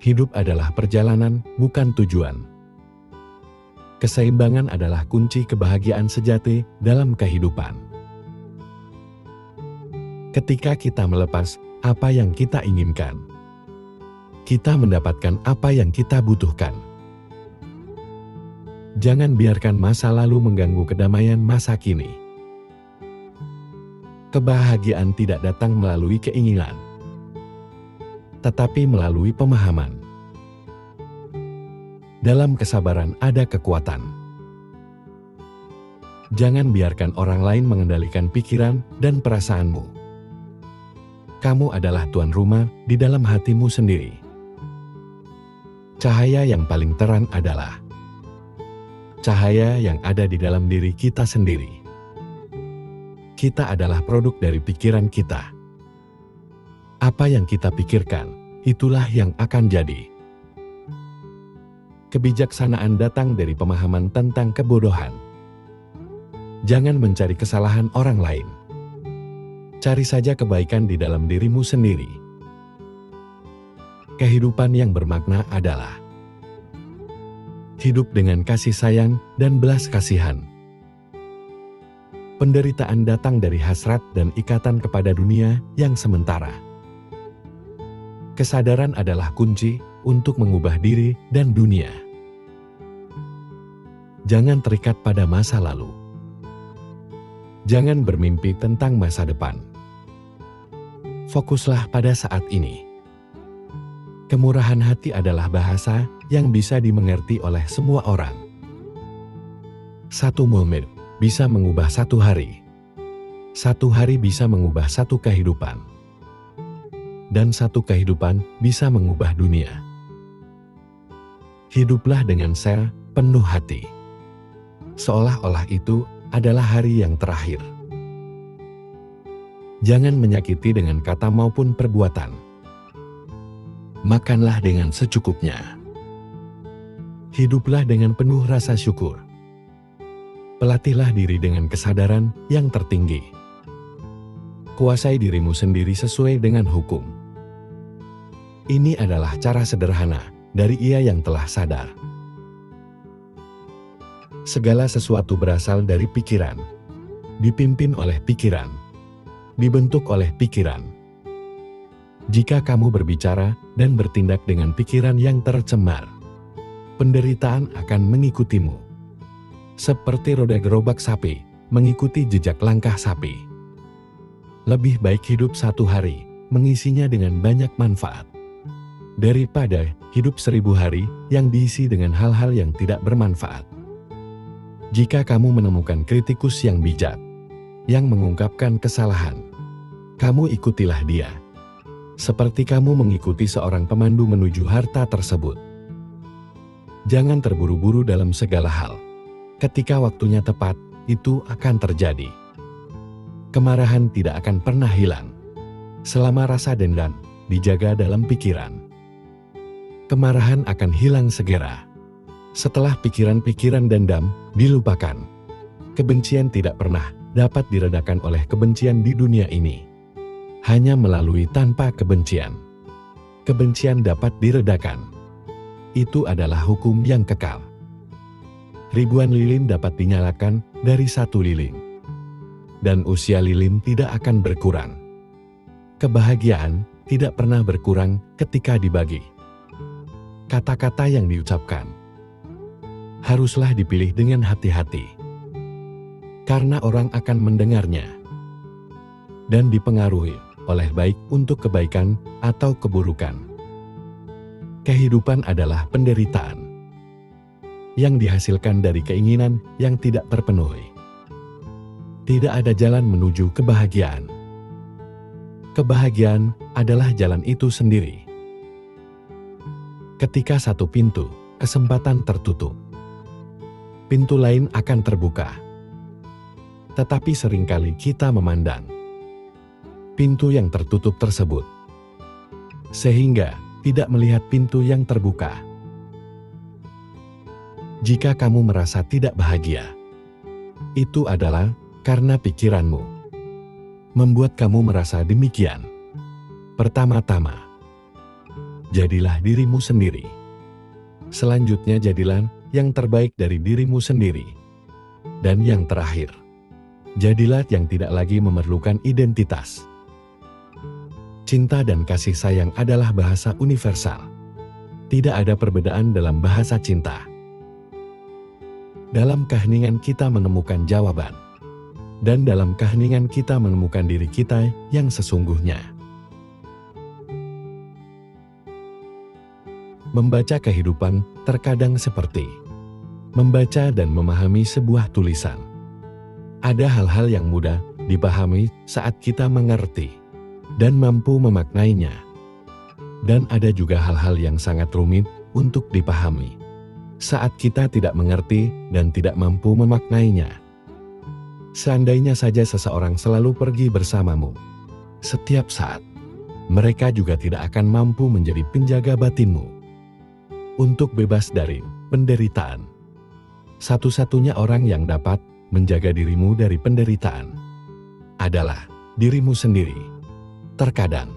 Hidup adalah perjalanan, bukan tujuan. Keseimbangan adalah kunci kebahagiaan sejati dalam kehidupan. Ketika kita melepas apa yang kita inginkan, kita mendapatkan apa yang kita butuhkan. Jangan biarkan masa lalu mengganggu kedamaian masa kini. Kebahagiaan tidak datang melalui keinginan, tetapi melalui pemahaman. Dalam kesabaran ada kekuatan. Jangan biarkan orang lain mengendalikan pikiran dan perasaanmu. Kamu adalah tuan rumah di dalam hatimu sendiri. Cahaya yang paling terang adalah cahaya yang ada di dalam diri kita sendiri. Kita adalah produk dari pikiran kita. Apa yang kita pikirkan, itulah yang akan jadi. Kebijaksanaan datang dari pemahaman tentang kebodohan. Jangan mencari kesalahan orang lain. Cari saja kebaikan di dalam dirimu sendiri. Kehidupan yang bermakna adalah hidup dengan kasih sayang dan belas kasihan. Penderitaan datang dari hasrat dan ikatan kepada dunia yang sementara. Kesadaran adalah kunci untuk mengubah diri dan dunia. Jangan terikat pada masa lalu. Jangan bermimpi tentang masa depan. Fokuslah pada saat ini. Kemurahan hati adalah bahasa yang bisa dimengerti oleh semua orang. Satu momen bisa mengubah satu hari. Satu hari bisa mengubah satu kehidupan. Dan satu kehidupan bisa mengubah dunia. Hiduplah dengan penuh hati. Seolah-olah itu adalah hari yang terakhir. Jangan menyakiti dengan kata maupun perbuatan. Makanlah dengan secukupnya. Hiduplah dengan penuh rasa syukur. Pelatihlah diri dengan kesadaran yang tertinggi. Kuasai dirimu sendiri sesuai dengan hukum. Ini adalah cara sederhana dari Ia yang telah sadar. Segala sesuatu berasal dari pikiran, dipimpin oleh pikiran, dibentuk oleh pikiran. Jika kamu berbicara dan bertindak dengan pikiran yang tercemar, penderitaan akan mengikutimu. Seperti roda gerobak sapi, mengikuti jejak langkah sapi. Lebih baik hidup satu hari, mengisinya dengan banyak manfaat, daripada hidup 1000 hari yang diisi dengan hal-hal yang tidak bermanfaat. Jika kamu menemukan kritikus yang bijak, yang mengungkapkan kesalahan, kamu ikutilah dia. Seperti kamu mengikuti seorang pemandu menuju harta tersebut. Jangan terburu-buru dalam segala hal. Ketika waktunya tepat, itu akan terjadi. Kemarahan tidak akan pernah hilang selama rasa dendam dijaga dalam pikiran. Kemarahan akan hilang segera setelah pikiran-pikiran dendam dilupakan. Kebencian tidak pernah dapat diredakan oleh kebencian di dunia ini. Hanya melalui tanpa kebencian. Kebencian dapat diredakan. Itu adalah hukum yang kekal. Ribuan lilin dapat dinyalakan dari satu lilin. Dan usia lilin tidak akan berkurang. Kebahagiaan tidak pernah berkurang ketika dibagi. Kata-kata yang diucapkan haruslah dipilih dengan hati-hati. Karena orang akan mendengarnya dan dipengaruhi oleh baik untuk kebaikan atau keburukan. Kehidupan adalah penderitaan yang dihasilkan dari keinginan yang tidak terpenuhi. Tidak ada jalan menuju kebahagiaan. Kebahagiaan adalah jalan itu sendiri. Ketika satu pintu kesempatan tertutup, pintu lain akan terbuka. Tetapi seringkali kita memandang pintu yang tertutup tersebut, sehingga tidak melihat pintu yang terbuka. Jika kamu merasa tidak bahagia, itu adalah karena pikiranmu membuat kamu merasa demikian. Pertama-tama, jadilah dirimu sendiri. Selanjutnya jadilah yang terbaik dari dirimu sendiri. Dan yang terakhir, jadilah yang tidak lagi memerlukan identitas. Cinta dan kasih sayang adalah bahasa universal. Tidak ada perbedaan dalam bahasa cinta. Dalam keheningan kita menemukan jawaban. Dan dalam keheningan kita menemukan diri kita yang sesungguhnya. Membaca kehidupan terkadang seperti membaca dan memahami sebuah tulisan. Ada hal-hal yang mudah dipahami saat kita mengerti dan mampu memaknainya. Dan ada juga hal-hal yang sangat rumit untuk dipahami saat kita tidak mengerti dan tidak mampu memaknainya. Seandainya saja seseorang selalu pergi bersamamu setiap saat, mereka juga tidak akan mampu menjadi penjaga batinmu. Untuk bebas dari penderitaan, satu-satunya orang yang dapat menjaga dirimu dari penderitaan adalah dirimu sendiri. Terkadang,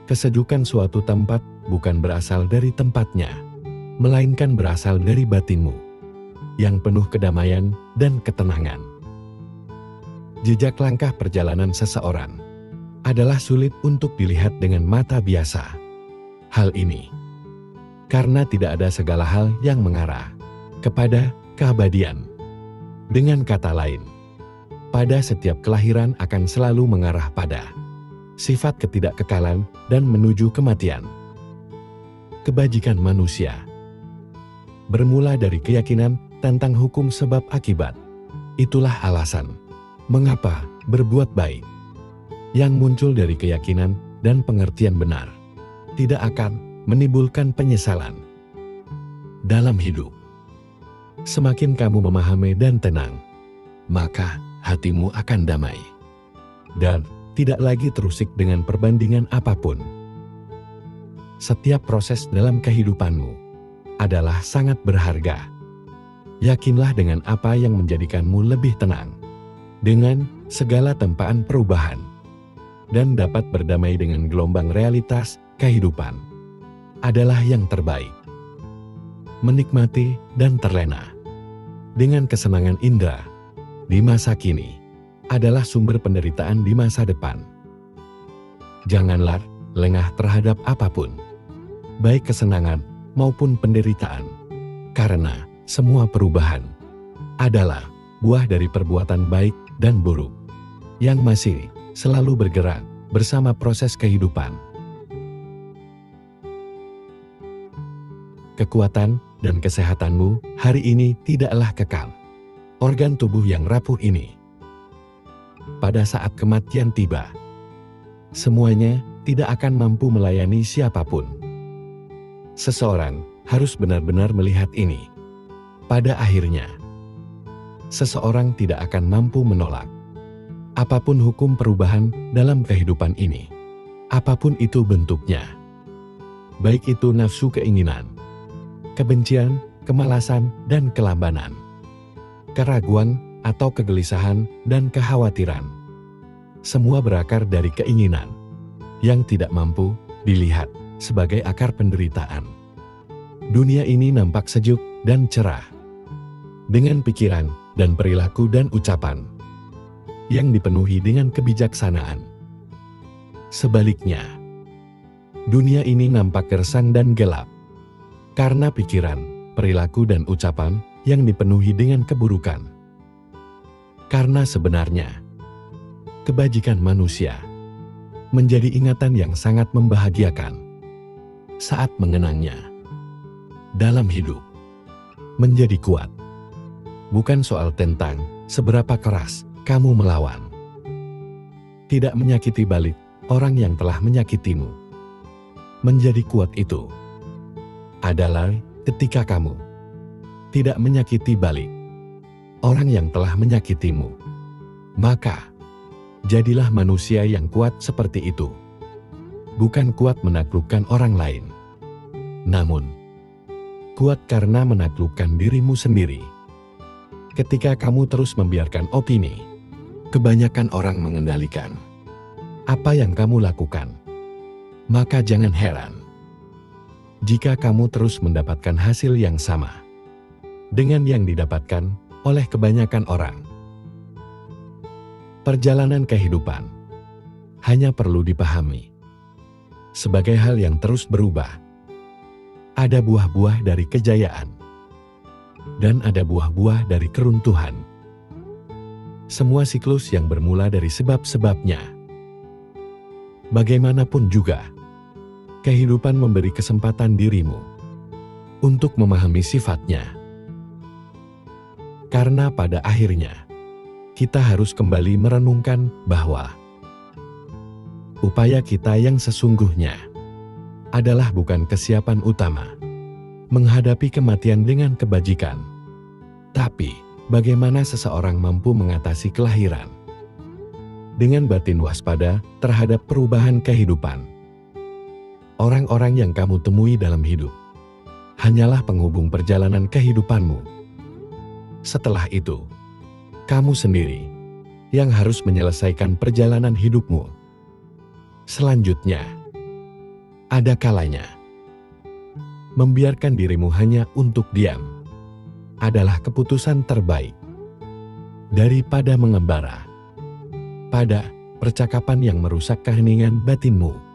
kesejukan suatu tempat bukan berasal dari tempatnya, melainkan berasal dari batinmu yang penuh kedamaian dan ketenangan. Jejak langkah perjalanan seseorang adalah sulit untuk dilihat dengan mata biasa. Hal ini karena tidak ada segala hal yang mengarah kepada keabadian. Dengan kata lain, pada setiap kelahiran akan selalu mengarah pada sifat ketidakkekalan dan menuju kematian. Kebajikan manusia bermula dari keyakinan tentang hukum sebab akibat. Itulah alasan mengapa berbuat baik yang muncul dari keyakinan dan pengertian benar tidak akan menimbulkan penyesalan dalam hidup. Semakin kamu memahami dan tenang, maka hatimu akan damai dan tidak lagi terusik dengan perbandingan apapun. Setiap proses dalam kehidupanmu adalah sangat berharga. Yakinlah dengan apa yang menjadikanmu lebih tenang dengan segala tempaan perubahan dan dapat berdamai dengan gelombang realitas kehidupan adalah yang terbaik. Menikmati dan terlena dengan kesenangan indera di masa kini adalah sumber penderitaan di masa depan. Janganlah lengah terhadap apapun, baik kesenangan maupun penderitaan, karena semua perubahan adalah buah dari perbuatan baik dan buruk yang masih selalu bergerak bersama proses kehidupan. Kekuatan dan kesehatanmu hari ini tidaklah kekal. Organ tubuh yang rapuh ini, pada saat kematian tiba, semuanya tidak akan mampu melayani siapapun. Seseorang harus benar-benar melihat ini. Pada akhirnya, seseorang tidak akan mampu menolak apapun hukum perubahan dalam kehidupan ini. Apapun itu bentuknya. Baik itu nafsu keinginan, kebencian, kemalasan, dan kelambanan, keraguan atau kegelisahan dan kekhawatiran. Semua berakar dari keinginan yang tidak mampu dilihat sebagai akar penderitaan. Dunia ini nampak sejuk dan cerah dengan pikiran dan perilaku dan ucapan yang dipenuhi dengan kebijaksanaan. Sebaliknya, dunia ini nampak gersang dan gelap karena pikiran, perilaku, dan ucapan yang dipenuhi dengan keburukan. Karena sebenarnya, kebajikan manusia menjadi ingatan yang sangat membahagiakan saat mengenangnya. Dalam hidup, menjadi kuat bukan soal tentang seberapa keras kamu melawan. Tidak menyakiti balik orang yang telah menyakitimu. Menjadi kuat itu adalah ketika kamu tidak menyakiti balik orang yang telah menyakitimu. Maka, jadilah manusia yang kuat seperti itu. Bukan kuat menaklukkan orang lain, namun kuat karena menaklukkan dirimu sendiri. Ketika kamu terus membiarkan opini kebanyakan orang mengendalikan apa yang kamu lakukan, maka jangan heran jika kamu terus mendapatkan hasil yang sama dengan yang didapatkan oleh kebanyakan orang. Perjalanan kehidupan hanya perlu dipahami sebagai hal yang terus berubah. Ada buah-buah dari kejayaan dan ada buah-buah dari keruntuhan. Semua siklus yang bermula dari sebab-sebabnya. Bagaimanapun juga, kehidupan memberi kesempatan dirimu untuk memahami sifatnya. Karena pada akhirnya, kita harus kembali merenungkan bahwa upaya kita yang sesungguhnya adalah bukan kesiapan utama menghadapi kematian dengan kebajikan, tapi bagaimana seseorang mampu mengatasi kelahiran dengan batin waspada terhadap perubahan kehidupan. Orang-orang yang kamu temui dalam hidup hanyalah penghubung perjalanan kehidupanmu. Setelah itu, kamu sendiri yang harus menyelesaikan perjalanan hidupmu. Selanjutnya, ada kalanya membiarkan dirimu hanya untuk diam adalah keputusan terbaik daripada mengembara pada percakapan yang merusak keheningan batinmu.